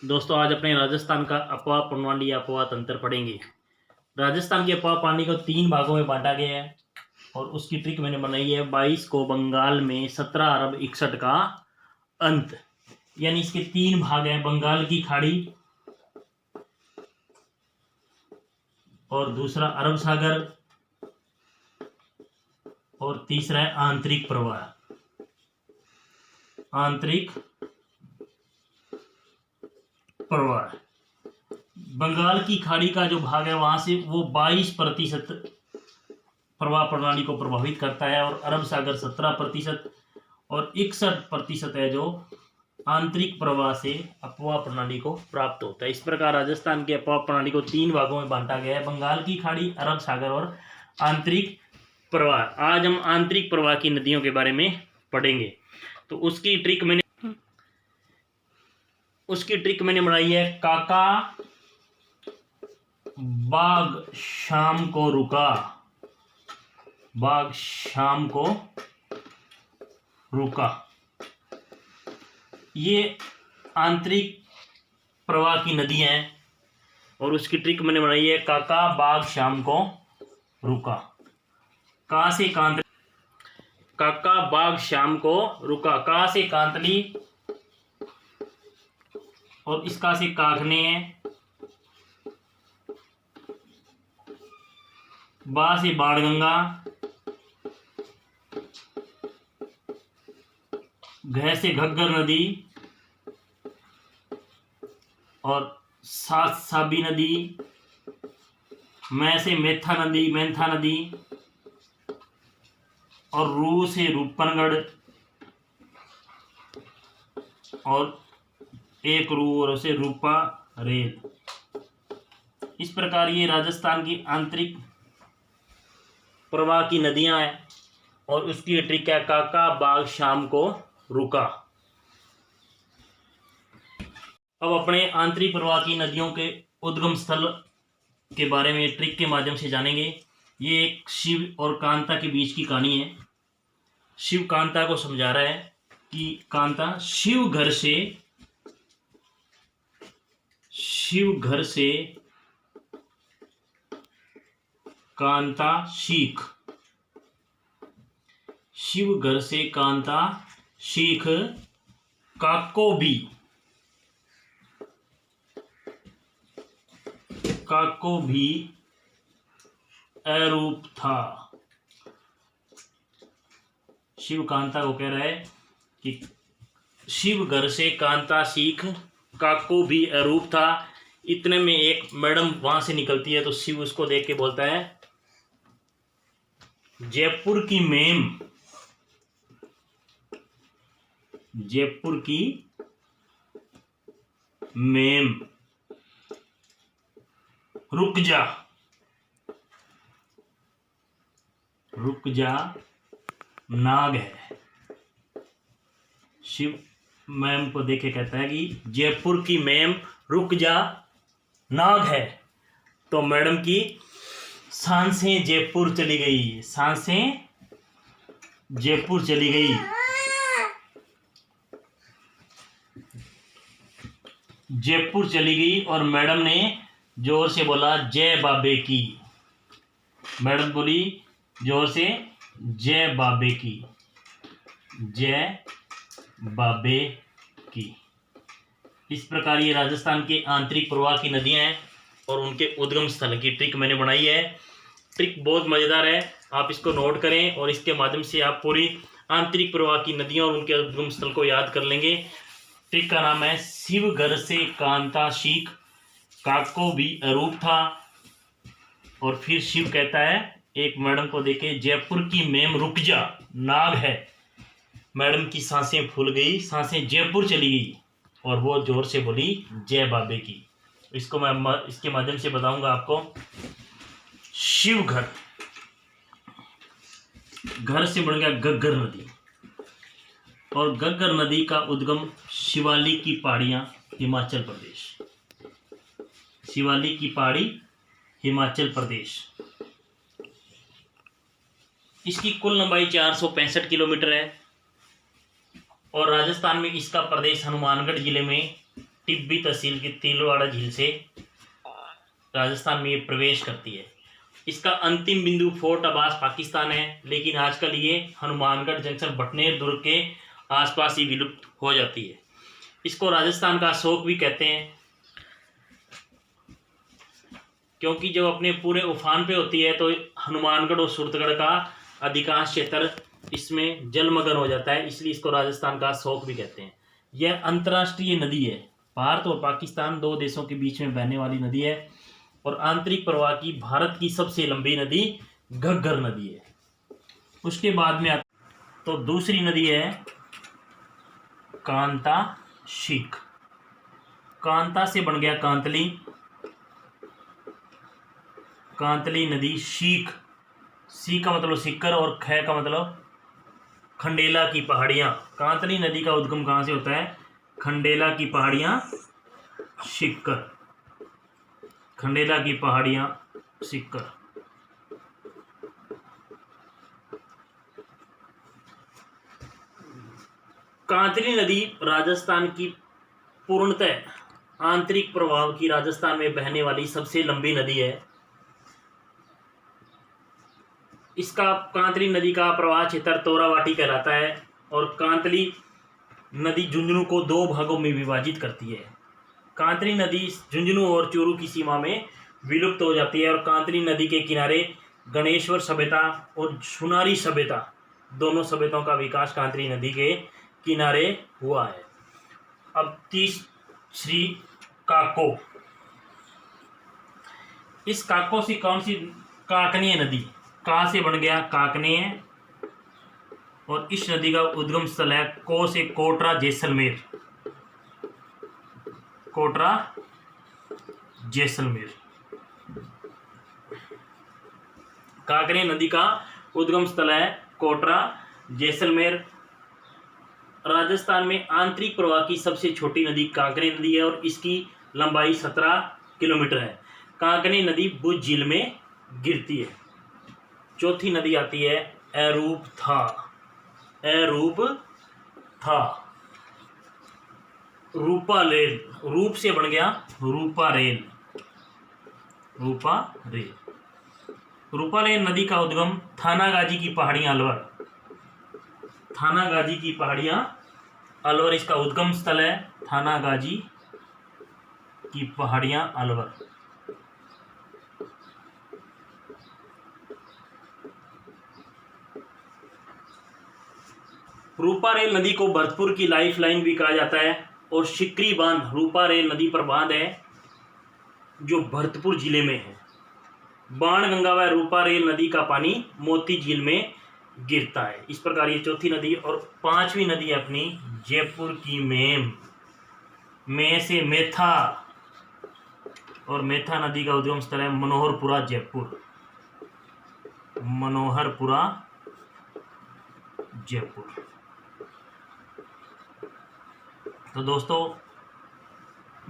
दोस्तों आज अपने राजस्थान का अपवाह प्रणाली या अपवाह तंत्र पढ़ेंगे। राजस्थान के अपवाह प्रणाली को 3 भागों में बांटा गया है और उसकी ट्रिक मैंने बनाई है 22 को बंगाल में 17 अरब 61 का अंत। यानी इसके 3 भाग हैं, बंगाल की खाड़ी और दूसरा अरब सागर और तीसरा है आंतरिक प्रवाह। आंतरिक प्रवाह बंगाल की खाड़ी का जो भाग है वहां से वो 22% प्रवाह प्रणाली को प्रभावित करता है और अरब सागर 17% और 61% है जो आंतरिक प्रवाह से अपवाह प्रणाली को प्राप्त होता है। इस प्रकार राजस्थान के अपवाह प्रणाली को 3 भागों में बांटा गया है, बंगाल की खाड़ी, अरब सागर और आंतरिक प्रवाह। आज हम आंतरिक प्रवाह की नदियों के बारे में पढ़ेंगे। तो उसकी ट्रिक मैंने बनाई है। काका बाग शाम को रुका, बाग शाम को रुका। ये आंतरिक प्रवाह की नदी है और उसकी ट्रिक मैंने बनाई है। काका बाग शाम को रुका। का से कांत, काका बाग शाम को रुका। का से कांतली और इसका से काखने है। बा से बाणगंगा, घ से घग्गर नदी और सात साबी नदी, मैं से मेथा नदी, मेंथा नदी और रू से रूपनगढ़ और एक रू और से रूपा रेल। इस प्रकार ये राजस्थान की आंतरिक प्रवाह की नदियां हैं और उसकी ट्रिक है काका बाग शाम को रुका। अब अपने आंतरिक प्रवाह की नदियों के उद्गम स्थल के बारे में ट्रिक के माध्यम से जानेंगे। ये एक शिव और कांता के बीच की कहानी है। शिव कांता को समझा रहा है कि कांता शिव घर से कांता सीख, शिव घर से कांता सीख, काको भी अरूप था। शिव कांता को कह रहा है कि शिव घर से कांता सीख, काको भी अरूप था। इतने में एक मैडम वहां से निकलती है तो शिव उसको देख के बोलता है, जयपुर की मेम रुक जा नाग है। शिव मैम को देखे कहता है कि जयपुर की मेम रुक जा नाग है। तो मैडम की सांसें जयपुर चली गई, सांसें जयपुर चली गई। जयपुर चली गई और मैडम ने जोर से बोला जय बाबे की। मैडम बोली जोर से जय बाबे की, जय बाबे की। इस प्रकार ये राजस्थान के आंतरिक प्रवाह की नदियां हैं और उनके उद्गम स्थल की ट्रिक मैंने बनाई है। ट्रिक बहुत मज़ेदार है, आप इसको नोट करें और इसके माध्यम से आप पूरी आंतरिक प्रवाह की नदियों और उनके उद्गम स्थल को याद कर लेंगे। ट्रिक का नाम है शिव घर से कांता सीख, काको भी अरूप था। और फिर शिव कहता है एक मैडम को देखे, जयपुर की मेम रुक जा नाग है। मैडम की सांसें फूल गई, सांसें जयपुर चली गई और वो जोर से बोली जय बाबे की। इसको मैं इसके माध्यम से बताऊंगा आपको। शिव घर से बन गया घग्गर नदी और घग्गर नदी का उद्गम शिवालिक की पहाड़ियां, हिमाचल प्रदेश। शिवालिक की पहाड़ी हिमाचल प्रदेश। इसकी कुल लंबाई 465 किलोमीटर है और राजस्थान में इसका प्रदेश हनुमानगढ़ जिले में टिब्बी तहसील की तिलवाड़ा झील से राजस्थान में ये प्रवेश करती है। इसका अंतिम बिंदु फोर्ट अब्बास पाकिस्तान है, लेकिन आजकल ये हनुमानगढ़ जंक्शन बटनेर दुर्ग के आसपास ही विलुप्त हो जाती है। इसको राजस्थान का अशोक भी कहते हैं, क्योंकि जब अपने पूरे उफान पे होती है तो हनुमानगढ़ और सूरतगढ़ का अधिकांश क्षेत्र इसमें जलमग्न हो जाता है, इसलिए इसको राजस्थान का अशोक भी कहते हैं। यह अंतर्राष्ट्रीय नदी है। भारत और पाकिस्तान दो देशों के बीच में बहने वाली नदी है और आंतरिक प्रवाह की भारत की सबसे लंबी नदी घग्गर नदी है। उसके बाद में तो दूसरी नदी है कांता शीख। कांता से बन गया कांतली, कांतली नदी। शीख, सी का मतलब सिक्कर और ख का मतलब खंडेला की पहाड़ियाँ। कांतली नदी का उद्गम कहाँ से होता है? खंडेला की पहाड़ियाँ सिक्कर, खंडेला की पहाड़ियाँ सिक्कर। कांतली नदी राजस्थान की पूर्णतः आंतरिक प्रवाह की राजस्थान में बहने वाली सबसे लंबी नदी है। इसका कांतली नदी का प्रवाह क्षेत्र तोरावाटी कहलाता है और कांतली नदी झुंझुनू को दो भागों में विभाजित करती है। कांतली नदी झुंझुनू और चूरू की सीमा में विलुप्त हो जाती है और कांतली नदी के किनारे गणेश्वर सभ्यता और सुनारी सभ्यता, दोनों सभ्यताओं का विकास कांतली नदी के किनारे हुआ है। अब तीसरी काको। इस काको से कौन सी? काकनीय नदी। का से बन गया काकनीय और इस नदी का उद्गम स्थल है को से कोटरा जैसलमेर, कोटरा जैसलमेर। काकनीय नदी का उद्गम स्थल है कोटरा जैसलमेर। राजस्थान में आंतरिक प्रवाह की सबसे छोटी नदी काकनी नदी है और इसकी लंबाई 17 किलोमीटर है। काकनी नदी भुज झील में गिरती है। चौथी नदी आती है एरूप था। एरूप था। रूपा रेल, रूप से बन गया रूपा रेल, रूपा रेल। रूपा रेल नदी का उद्गम थानागाजी की पहाड़ियां अलवर, थानागाजी की पहाड़ियां अलवर इसका उद्गम स्थल है। थानागाजी की पहाड़ियां अलवर। रूपा रेल नदी को भरतपुर की लाइफ लाइन भी कहा जाता है और शिकरी बांध रूपा रेल नदी पर बांध है जो भरतपुर जिले में है। बाणगंगा व रूपा रेल नदी का पानी मोती झील में गिरता है। इस प्रकार ये चौथी नदी। और पांचवी नदी है अपनी जयपुर की मेम, में से मेथा, और मेथा नदी का उद्गम स्थल है मनोहरपुरा जयपुर, मनोहरपुरा जयपुर। तो दोस्तों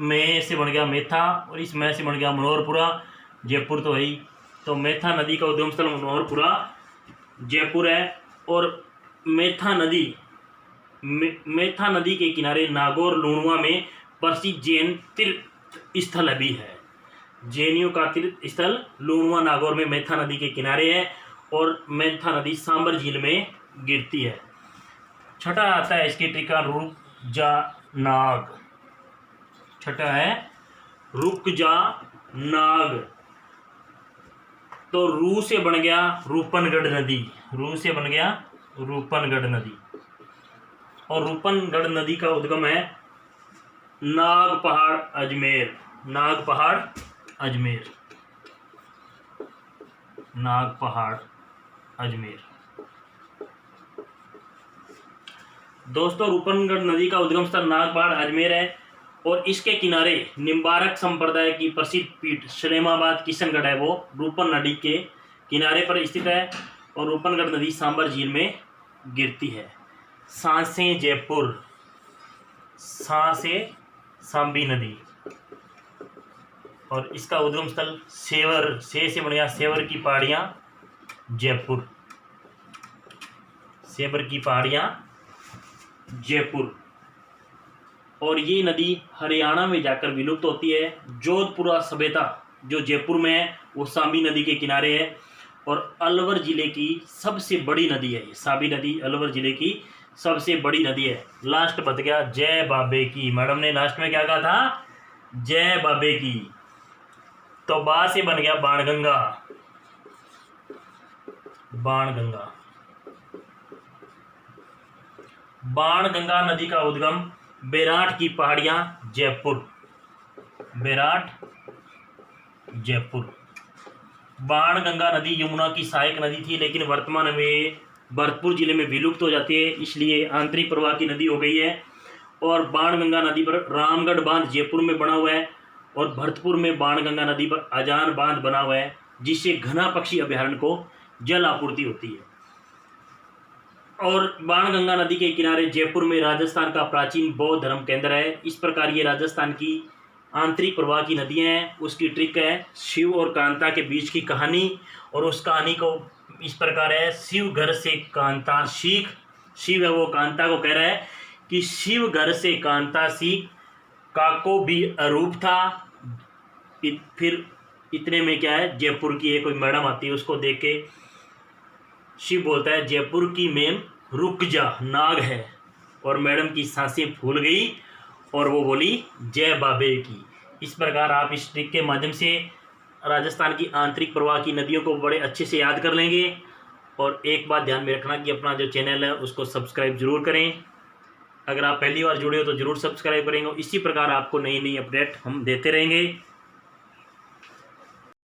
में से बन गया मेथा और इस में से बन गया मनोहरपुरा जयपुर तो है ही। तो मेथा नदी का उद्गम स्थल मनोहरपुरा जयपुर है और मेथा नदी के किनारे नागौर लूणवा में प्रसिद्ध जैन तीर्थ स्थल भी है। जैनियों का तीर्थ स्थल लूणवा नागौर में मेथा नदी के किनारे है और मेथा नदी सांबर झील में गिरती है। छठा आता है इसकी टीका रुक जा नाग। छठा है रुक जा नाग। तो रू से बन गया रूपनगढ़ नदी, रू से बन गया रूपनगढ़ नदी और रूपनगढ़ नदी का उद्गम है नाग पहाड़ अजमेर, नाग पहाड़ अजमेर, नाग पहाड़ अजमेर। दोस्तों रूपनगढ़ नदी का उद्गम स्थल नाग पहाड़ अजमेर है और इसके किनारे निम्बारक संप्रदाय की प्रसिद्ध पीठ सलेमाबाद किशनगढ़ है, वो रूपन नदी के किनारे पर स्थित है और रूपनगढ़ नदी सांबर झील में गिरती है। सांसें जयपुर, सा से सांबी नदी और इसका उद्गम स्थल सेवर, से बन गया सेवर की पहाड़ियाँ जयपुर, सेवर की पहाड़ियाँ जयपुर। और ये नदी हरियाणा में जाकर विलुप्त होती है। जोधपुरा सभ्यता जो जयपुर में है वो साबी नदी के किनारे है और अलवर जिले की सबसे बड़ी नदी है। साबी नदी अलवर जिले की सबसे बड़ी नदी है। लास्ट बच गया जय बाबे की। मैडम ने लास्ट में क्या कहा था? जय बाबे की। तो बा से बन गया बाणगंगा। बाणगंगा। बाणगंगा नदी का उद्गम बैराट की पहाड़ियां, जयपुर। बैराट, जयपुर। बाणगंगा नदी यमुना की सहायक नदी थी, लेकिन वर्तमान में भरतपुर जिले में विलुप्त हो जाती है, इसलिए आंतरिक प्रवाह की नदी हो गई है। और बाणगंगा नदी पर रामगढ़ बांध जयपुर में बना हुआ है और भरतपुर में बाणगंगा नदी पर अजान बांध बना हुआ है, जिससे घना पक्षी अभयारण्य को जल आपूर्ति होती है। और बाणगंगा नदी के किनारे जयपुर में राजस्थान का प्राचीन बौद्ध धर्म केंद्र है। इस प्रकार ये राजस्थान की आंतरिक प्रवाह की नदियाँ हैं। उसकी ट्रिक है शिव और कांता के बीच की कहानी, और उस कहानी को इस प्रकार है। शिव घर से कांता सीख। शिव है वो कांता को कह रहा है कि शिव घर से कांता सीख, काको भी अरूप था। फिर इतने में क्या है, जयपुर की एक कोई मैडम आती है, उसको देख के शिव बोलता है जयपुर की मैम रुक जा, नाग है। और मैडम की सांसें फूल गई और वो बोली जय बाबे की। इस प्रकार आप इस ट्रिक के माध्यम से राजस्थान की आंतरिक प्रवाह की नदियों को बड़े अच्छे से याद कर लेंगे। और एक बात ध्यान में रखना कि अपना जो चैनल है उसको सब्सक्राइब जरूर करें। अगर आप पहली बार जुड़े हो तो ज़रूर सब्सक्राइब करेंगे। इसी प्रकार आपको नई नई अपडेट हम देते रहेंगे।